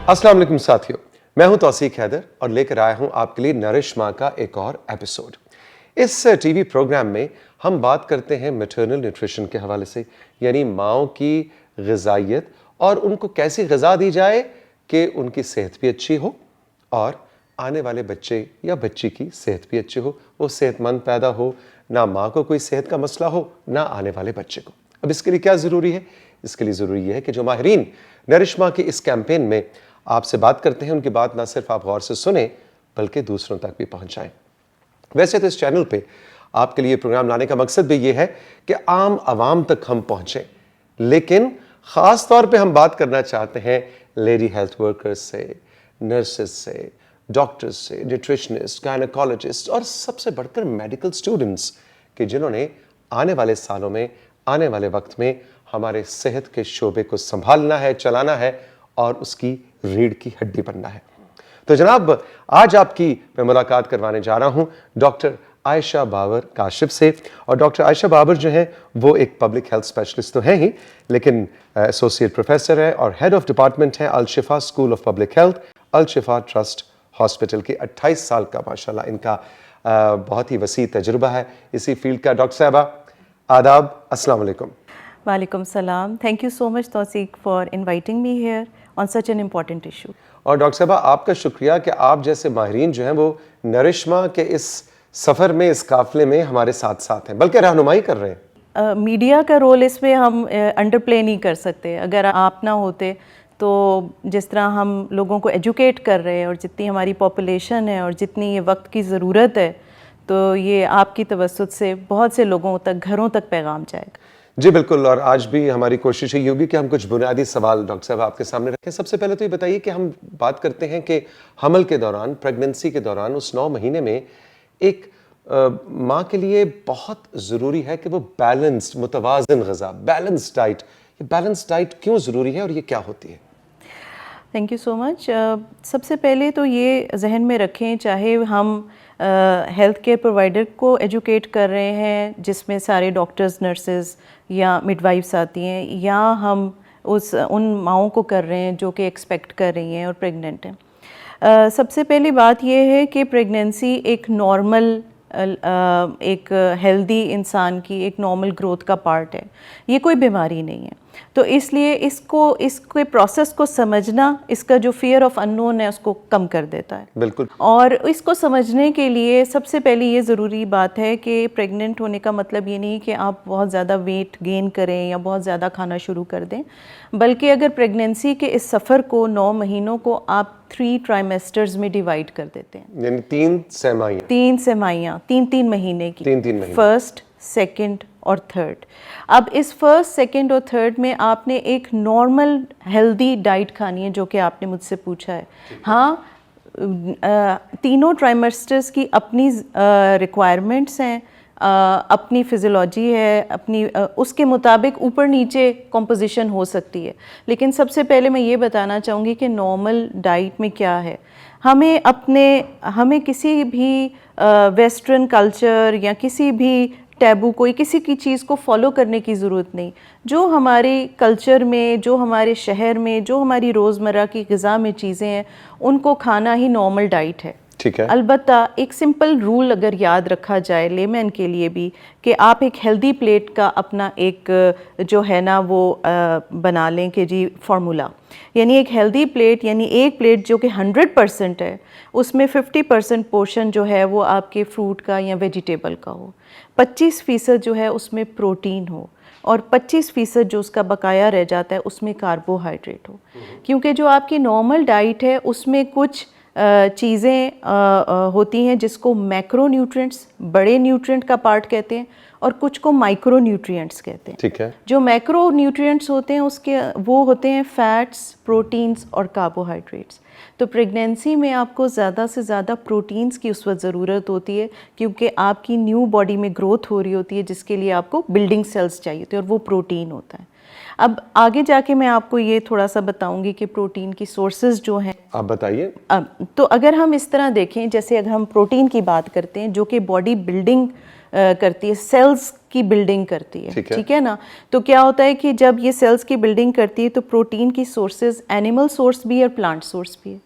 अस्सलाम वालेकुम साथियों, मैं हूं तौसीक हैदर और लेकर आया हूं आपके लिए नरिश माँ का एक और एपिसोड। इस टीवी प्रोग्राम में हम बात करते हैं मैटरनल न्यूट्रिशन के हवाले से, यानी माँओं की ग़िज़ाइयत और उनको कैसी ग़िज़ा दी जाए कि उनकी सेहत भी अच्छी हो और आने वाले बच्चे या बच्ची की सेहत भी अच्छी हो, वो सेहतमंद पैदा हो, ना माँ को कोई सेहत का मसला हो, ना आने वाले बच्चे को। अब इसके लिए क्या ज़रूरी है? इसके लिए ज़रूरी है कि जो माहिरीन नरिश माँ के इस कैंपेन में आपसे बात करते हैं, उनकी बात ना सिर्फ आप गौर से सुने बल्कि दूसरों तक भी पहुंचाएं। वैसे तो इस चैनल पे आपके लिए प्रोग्राम लाने का मकसद भी ये है कि आम आवाम तक हम पहुंचें, लेकिन ख़ास तौर पे हम बात करना चाहते हैं लेडी हेल्थ वर्कर्स से, नर्सेस से, डॉक्टर्स से, न्यूट्रिशनिस्ट, गायनेकोलॉजिस्ट और सबसे बढ़कर मेडिकल स्टूडेंट्स कि जिन्होंने आने वाले सालों में, आने वाले वक्त में हमारे सेहत के शोबे को संभालना है, चलाना है और उसकी रीढ़ की हड्डी बनना है। तो जनाब, आज आपकी मैं मुलाकात करवाने जा रहा हूं डॉक्टर आयशा बाबर काशिफ से। और डॉक्टर आयशा बाबर जो हैं वो एक पब्लिक हेल्थ स्पेशलिस्ट तो हैं ही, लेकिन एसोसिएट प्रोफेसर है और हेड ऑफ डिपार्टमेंट है अल शिफा school of public health, Al Shifa trust hospital के। 28 साल का माशाल्लाह इनका बहुत ही वसी तजुर्बा है इसी फील्ड का। डॉक्टर साहबा आदाब, अस्सलाम वालेकुम। वालेकुम सलाम। Thank you so much Tauseeq for inviting me here on such an important issue. और डॉक्टर साहबा आपका शुक्रिया कि आप जैसे माहिरीन जो हैं वो नरिश माँ के इस सफ़र में, इस काफ़िले में हमारे साथ साथ हैं, बल्कि रहनुमाई कर रहे हैं। मीडिया का रोल इसमें हम अंडर प्ले नहीं कर सकते। अगर आप ना होते तो जिस तरह हम लोगों को एजुकेट कर रहे हैं और जितनी हमारी पॉपुलेशन है और जितनी ये वक्त की ज़रूरत है, तो ये आपकी तवस्सुत से बहुत से लोगों तक, घरों तक पैगाम जाएगा। जी बिल्कुल, और आज भी हमारी कोशिश ये होगी कि हम कुछ बुनियादी सवाल डॉक्टर साहब आपके सामने रखें। सबसे पहले तो ये बताइए कि हम बात करते हैं कि हमल के दौरान, प्रेगनेंसी के दौरान, उस 9 महीने में एक माँ के लिए बहुत ज़रूरी है कि वो बैलेंस्ड, मुतवाज़िन ग़िज़ा, बैलेंस्ड डाइट, ये बैलेंस्ड डाइट क्यों ज़रूरी है और ये क्या होती है? Thank you so much. सबसे पहले तो ये जहन में रखें, चाहे हम हेल्थ केयर प्रोवाइडर को एजुकेट कर रहे हैं जिसमें सारे डॉक्टर्स, नर्सेज या मिडवाइफ्स आती हैं, या हम उन माँओं को कर रहे हैं जो कि एक्सपेक्ट कर रही हैं और प्रेग्नेंट हैं। सबसे पहली बात यह है कि प्रेगनेंसी एक नॉर्मल, एक हेल्दी इंसान की एक नॉर्मल ग्रोथ का पार्ट है, ये कोई बीमारी नहीं है। तो इसलिए इसके प्रोसेस को समझना, इसका जो फियर ऑफ अननोन है उसको कम कर देता है। बिल्कुल। और इसको समझने के लिए सबसे पहले ये ज़रूरी बात है कि प्रेग्नेंट होने का मतलब ये नहीं कि आप बहुत ज़्यादा वेट गेन करें या बहुत ज़्यादा खाना शुरू कर दें, बल्कि अगर प्रेगनेंसी के इस सफ़र को, 9 महीनों को आप 3 ट्राइमेस्टर्स में डिवाइड कर देते हैं, यानी 3 सेमाइयाँ, 3-3 महीने की, 3-3 महीने, फर्स्ट, सेकंड और थर्ड। अब इस फर्स्ट, सेकंड और थर्ड में आपने एक नॉर्मल हेल्दी डाइट खानी है, जो कि आपने मुझसे पूछा है। हाँ, तीनों ट्राइमेस्टर्स की अपनी रिक्वायरमेंट्स हैं, अपनी फिजियोलॉजी है, अपनी उसके मुताबिक ऊपर नीचे कंपोजिशन हो सकती है। लेकिन सबसे पहले मैं ये बताना चाहूँगी कि नॉर्मल डाइट में क्या है। हमें किसी भी वेस्टर्न कल्चर या किसी भी टैबू, कोई किसी की चीज़ को फॉलो करने की ज़रूरत नहीं। जो हमारे कल्चर में, जो हमारे शहर में, जो हमारी रोज़मर्रा की ग़िज़ा में चीज़ें हैं, उनको खाना ही नॉर्मल डाइट है। ठीक है। अलबत्ता एक सिंपल रूल अगर याद रखा जाए लेमैन के लिए भी, कि आप एक हेल्दी प्लेट का अपना एक जो है ना वो बना लें कि जी फार्मूला, यानी एक हेल्दी प्लेट, यानी एक प्लेट जो कि 100% है, उसमें 50% पोर्शन जो है वो आपके फ्रूट का या वेजिटेबल का हो, 25% जो है उसमें प्रोटीन हो और 25% जो उसका बकाया रह जाता है उसमें कार्बोहाइड्रेट हो। क्योंकि जो आपकी नॉर्मल डाइट है उसमें कुछ चीज़ें होती हैं जिसको मैक्रो न्यूट्रिएंट्स, बड़े न्यूट्रिएंट का पार्ट कहते हैं, और कुछ को माइक्रो न्यूट्रिएंट्स कहते हैं। ठीक है। जो मैक्रो न्यूट्रिएंट्स होते हैं उसके वो होते हैं फैट्स, प्रोटीन्स और कार्बोहाइड्रेट्स। तो प्रेगनेंसी में आपको ज़्यादा से ज़्यादा प्रोटीन्स की उस वक्त ज़रूरत होती है, क्योंकि आपकी न्यू बॉडी में ग्रोथ हो रही होती है, जिसके लिए आपको बिल्डिंग सेल्स चाहिए होते हैं और वो प्रोटीन होता है। अब आगे जाके मैं आपको ये थोड़ा सा बताऊंगी कि प्रोटीन की सोर्सेज जो हैं। आप बताइए। तो अगर हम इस तरह देखें, जैसे अगर हम प्रोटीन की बात करते हैं जो कि बॉडी बिल्डिंग करती है, सेल्स की बिल्डिंग करती है, ठीक है ना। तो क्या होता है कि जब ये सेल्स की बिल्डिंग करती है तो प्रोटीन की सोर्सेज एनिमल सोर्स भी है और प्लांट सोर्स भी है।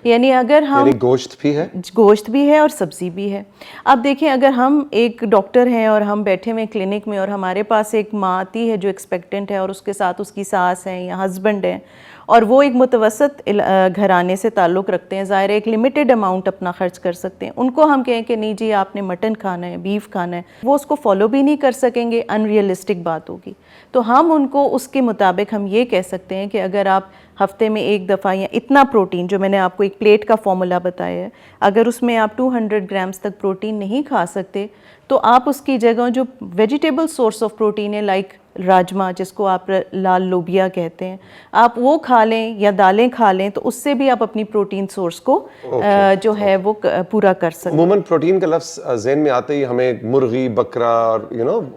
यानी अगर हम गोश्त भी है और सब्जी भी है। अब देखें, अगर हम एक डॉक्टर हैं और हम बैठे हुए क्लिनिक में और हमारे पास एक माँ आती है जो एक्सपेक्टेंट है और उसके साथ उसकी सास है या हस्बैंड है और वो एक मुतवसत घराने से ताल्लुक़ रखते हैं, ज़ाहिर एक लिमिटेड अमाउंट अपना ख़र्च कर सकते हैं, उनको हम कहें कि नहीं जी आपने मटन खाना है, बीफ खाना है, वो उसको फॉलो भी नहीं कर सकेंगे, अनरियलिस्टिक बात होगी। तो हम उनको उसके मुताबिक हम ये कह सकते हैं कि अगर आप हफ्ते में एक दफ़ा या इतना प्रोटीन, जो मैंने आपको एक प्लेट का फॉर्मूला बताया है, अगर उसमें आप 200 ग्राम्स तक प्रोटीन नहीं खा सकते तो आप उसकी जगह जो वेजिटेबल सोर्स ऑफ प्रोटीन है, लाइक राजमा जिसको आप लाल लोबिया कहते हैं, आप वो खा लें या दालें खा लें, तो उससे भी आप अपनी प्रोटीन सोर्स को जो है वो पूरा कर सकते हैं। अमूमन प्रोटीन का लफ्ज़ ज़हन में आते ही हमें मुर्गी, बकरा और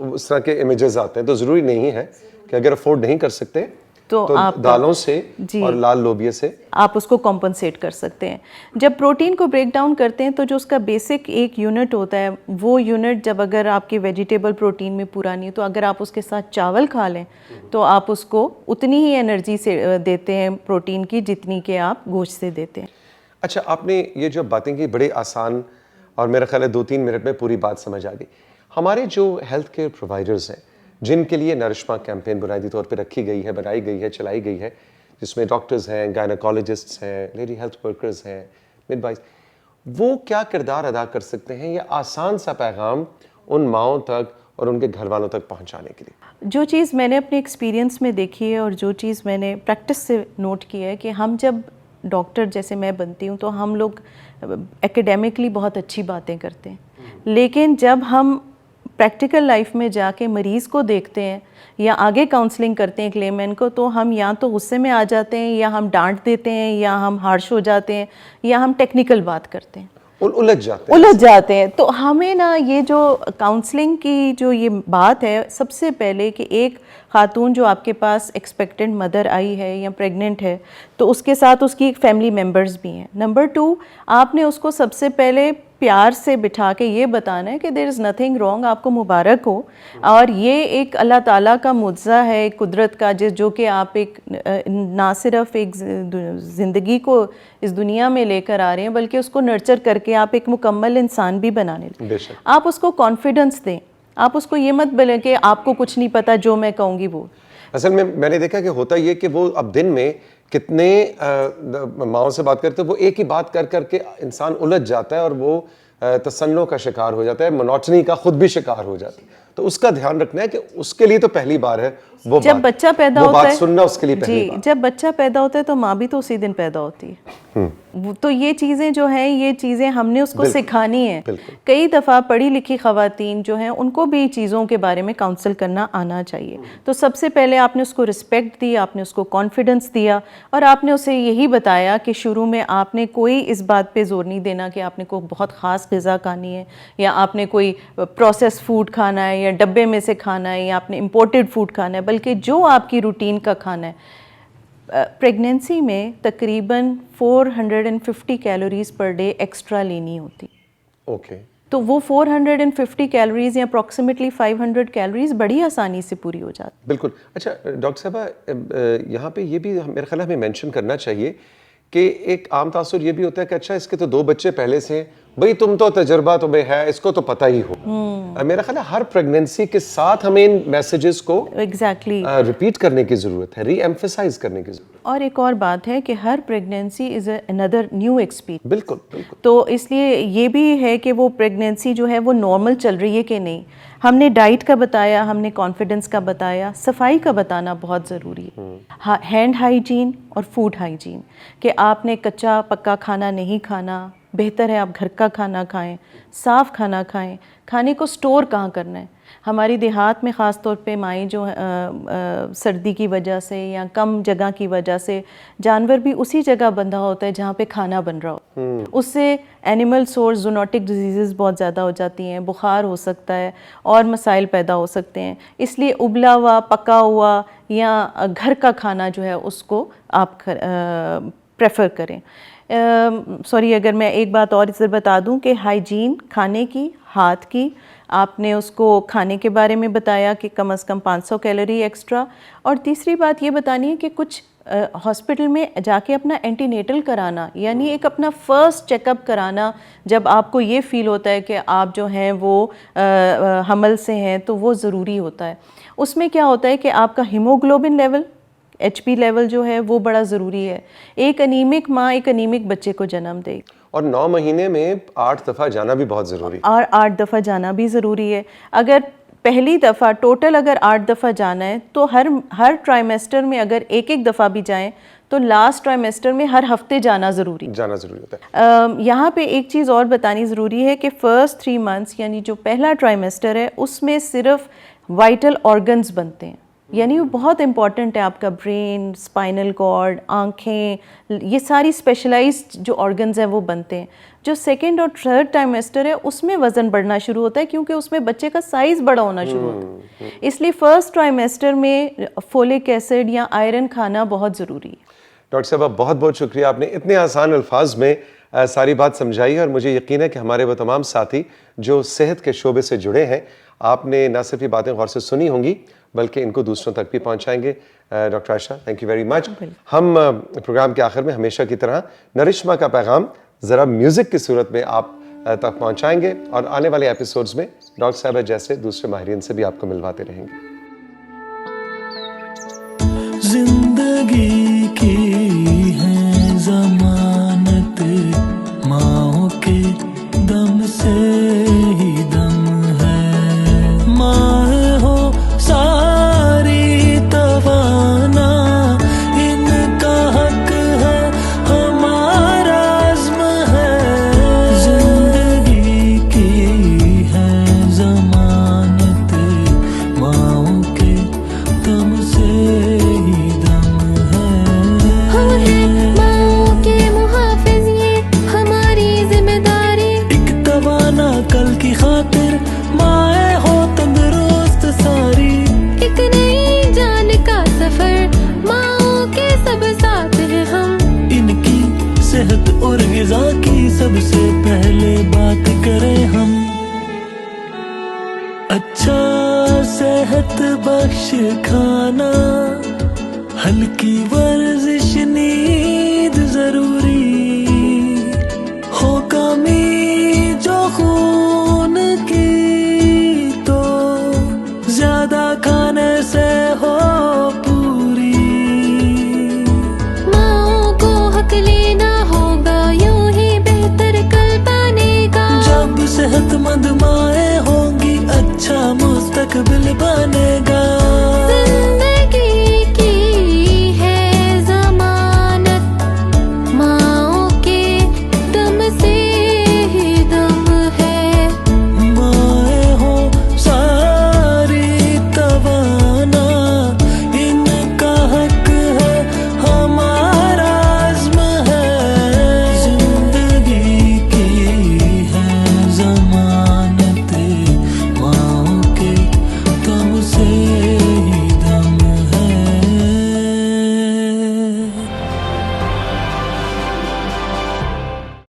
उस तरह के इमेजेस आते हैं, तो ज़रूरी नहीं है कि अगर अफोर्ड नहीं कर सकते तो आप दालों से और लाल लोबिया से आप उसको कॉम्पनसेट कर सकते हैं। जब प्रोटीन को ब्रेक डाउन करते हैं तो जो उसका बेसिक एक यूनिट होता है, वो यूनिट जब अगर आपके वेजिटेबल प्रोटीन में पूरा नहीं है तो अगर आप उसके साथ चावल खा लें तो आप उसको उतनी ही एनर्जी से देते हैं प्रोटीन की जितनी के आप गोश्त से देते हैं। अच्छा, आपने ये जो बातें की बड़े आसान और मेरा ख्याल है 2-3 मिनट में पूरी बात समझ आ गई। हमारे जो हेल्थ केयर प्रोवाइडर्स हैं जिनके लिए नरिशमा कैंपेन बुनियादी तौर पे रखी गई है, बनाई गई है, चलाई गई है, जिसमें डॉक्टर्स हैं, गायनोकोलॉजिस्ट्स हैं, लेडी हेल्थ वर्कर्स हैं, मिडवाइफ्स, वो क्या किरदार अदा कर सकते हैं ये आसान सा पैगाम उन माओं तक और उनके घर वालों तक पहुंचाने के लिए? जो चीज़ मैंने अपने एक्सपीरियंस में देखी है और जो चीज़ मैंने प्रैक्टिस से नोट की है कि हम जब डॉक्टर जैसे मैं बनती हूँ तो हम लोग एकेडमिकली बहुत अच्छी बातें करते हैं, लेकिन जब हम प्रैक्टिकल लाइफ में जाके मरीज़ को देखते हैं या आगे काउंसलिंग करते हैं क्लेमेंट को, तो हम या तो गुस्से में आ जाते हैं या हम डांट देते हैं या हम हार्श हो जाते हैं या हम टेक्निकल बात करते हैं, उलझ जाते हैं। तो हमें ना ये जो काउंसलिंग की जो ये बात है, सबसे पहले कि एक खातून जो आपके पास एक्सपेक्टेंट मदर आई है या प्रेग्नेंट है तो उसके साथ उसकी फैमिली मेम्बर्स भी हैं। नंबर 2, आपने उसको सबसे पहले प्यार से बिठा के ये बताना है कि देयर इज़ नथिंग रॉन्ग, आपको मुबारक हो, और ये एक अल्लाह ताला का मुआज़ा है, कुदरत का, जो कि आप एक ना सिर्फ एक ज़िंदगी को इस दुनिया में लेकर आ रहे हैं बल्कि उसको नर्चर करके आप एक मुकम्मल इंसान भी बनाने लगे। आप उसको कॉन्फिडेंस दें, आप उसको ये मत बोलें कि आपको कुछ नहीं पता, जो मैं कहूँगी वो। असल में मैंने देखा कि होता ये कि वो अब दिन में कितने माओं से बात करते हैं, वो एक ही बात कर करके इंसान उलझ जाता है और वो तसन्नो का शिकार हो जाता है, मोनोटनी का खुद भी शिकार हो जाता है। तो उसका ध्यान रखना है कि उसके लिए तो पहली बार है वो जब बच्चा पैदा होता है, सुनना उसके लिए पहली बार। जब बच्चा पैदा होता है तो माँ भी तो उसी दिन पैदा होती है। तो ये चीज़ें जो हैं, ये चीज़ें हमने उसको सिखानी है। कई दफ़ा पढ़ी लिखी ख़वातीन जो हैं उनको भी चीज़ों के बारे में काउंसल करना आना चाहिए। तो सबसे पहले आपने उसको रिस्पेक्ट दी, आपने उसको कॉन्फिडेंस दिया और आपने उसे यही बताया कि शुरू में आपने कोई इस बात पे जोर नहीं देना कि आपने कोई बहुत ख़ास ग़िज़ा खानी है या आपने कोई प्रोसेस फूड खाना है या डब्बे में से खाना है या आपने इम्पोर्टेड फूड खाना है, बल्कि जो आपकी रूटीन का खाना है। प्रेगनेंसी में तकरीबन 450 कैलोरीज़ पर डे एक्स्ट्रा लेनी होती। ओके। तो वो 450 कैलोरीज़ या अप्रॉक्सीमेटली 500 कैलोरीज़ बड़ी आसानी से पूरी हो जाती। बिल्कुल। अच्छा डॉक्टर साहबा, यहाँ पे ये भी मेरे ख्याल हमें मेंशन करना चाहिए कि एक आम तासुर ये भी होता है कि अच्छा इसके तो 2 बच्चे पहले से हैं, भाई तुम तो तजर्बा तुम्हें है, इसको तो पता ही हो। मेरा ख्याल है हर प्रेगनेंसी के साथ हमें इन मैसेजेस को रिपीट करने की ज़रूरत है, री एम्फसाइज करने की ज़रूरत। और एक और बात है कि हर pregnancy is another new experience. बिल्कुल। तो इसलिए ये भी है कि वो प्रेगनेंसी जो है वो नॉर्मल चल रही है कि नहीं। हमने डाइट का बताया, हमने कॉन्फिडेंस का बताया, सफाई का बताना बहुत ज़रूरी है। हैंड हाइजीन और फूड हाइजीन, कि आपने कच्चा पक्का खाना नहीं खाना, बेहतर है आप घर का खाना खाएं, साफ़ खाना खाएं। खाने को स्टोर कहाँ करना है? हमारी देहात में ख़ास तौर पे माएँ जो सर्दी की वजह से या कम जगह की वजह से जानवर भी उसी जगह बंधा होता है जहाँ पे खाना बन रहा हो। उससे एनिमल सोर्स ज़ूनोटिक डिजीज़ बहुत ज़्यादा हो जाती हैं, बुखार हो सकता है और मसाइल पैदा हो सकते हैं। इसलिए उबला हुआ, पका हुआ या घर का खाना जो है उसको आप प्रेफर करें। सॉरी, अगर मैं एक बात और इस बता दूं कि हाइजीन खाने की, हाथ की, آپ نے اس کو کھانے کے بارے میں بتایا کہ کم از کم 500 کیلوری ایکسٹرا. اور تیسری بات یہ بتانی ہے کہ کچھ ہاسپٹل میں جا کے اپنا اینٹی نیٹل کرانا, یعنی ایک اپنا فرسٹ چیک اپ کرانا جب آپ کو یہ فیل ہوتا ہے کہ آپ جو ہیں وہ حمل سے ہیں, تو وہ ضروری ہوتا ہے. اس میں کیا ہوتا ہے کہ آپ کا haemoglobin level, H P level جو ہے وہ بڑا ضروری ہے. ایک انیمک ماں ایک انیمک بچے کو جنم دے گی, اور 9 مہینے میں 8 دفعہ جانا بھی بہت ضروری ہے. اور 8 دفعہ جانا بھی ضروری ہے. اگر پہلی دفعہ ٹوٹل اگر 8 دفعہ جانا ہے تو ہر ٹرائیمیسٹر میں اگر ایک دفعہ بھی جائیں تو لاسٹ ٹرائیمیسٹر میں ہر ہفتے جانا ضروری ہوتا ہے. یہاں پہ ایک چیز اور بتانی ضروری ہے کہ فرسٹ 3 منتھس یعنی جو پہلا ٹرائیمیسٹر ہے اس میں صرف وائٹل آرگنز بنتے ہیں, یعنی وہ بہت امپورٹنٹ ہے. آپ کا برین, اسپائنل کارڈ, آنکھیں, یہ ساری اسپیشلائزڈ جو آرگنز ہیں وہ بنتے ہیں. جو سیکنڈ اور تھرڈ ٹرائیمیسٹر ہے اس میں وزن بڑھنا شروع ہوتا ہے کیونکہ اس میں بچے کا سائز بڑا ہونا شروع ہوتا ہے. اس لیے فرسٹ ٹرائیمیسٹر میں فولک ایسڈ یا آئرن کھانا بہت ضروری ہے. ڈاکٹر صاحبہ بہت بہت شکریہ, آپ نے اتنے آسان الفاظ میں ساری بات سمجھائی, اور مجھے یقین ہے کہ ہمارے وہ تمام ساتھی جو صحت کے شعبے سے جڑے ہیں, آپ نے نہ صرف یہ باتیں غور سے سنی ہوں گی بلکہ ان کو دوسروں تک بھی پہنچائیں گے. Doctor Aisha, thank you very much. ہم پروگرام کے آخر میں ہمیشہ کی طرح نرشما کا پیغام ذرا میوزک کی صورت میں آپ تک پہنچائیں گے, اور آنے والے ایپیسوڈز میں ڈاکٹر صاحبہ جیسے دوسرے ماہرین سے بھی آپ کو ملواتے رہیں گے. زندگی کی ہے ضمانت, ماں کے دم سے ہی دم ہے. ماں ہو ساری توانا, ان کا حق ہے ہمارا عزم ہے. زندگی کی ہے ضمانت, ماں کے دم سے ہی دم ہے. ماں کے محافظ یہ ہماری ذمہ داری. ایک توانا کل کی خاطر مائیں ہو تندرست ساری. ایک نئی جان کا سفر, ماں کے سب ساتھ ہیں ہم. ان کی صحت اور غذا کی سب سے پہلے بات کریں ہم. اچھا صحت بخش کھانا, ہلکی ورزش, نیند ضروری ہو. کمی جو خون کی تو زیادہ کھانے سے ہو پوری. ماں کو حق لینا ہوگا یوں ہی بہتر کل پانے کا. جب صحت مند مائیں ہوں گی اچھا مستقبل بنے گا.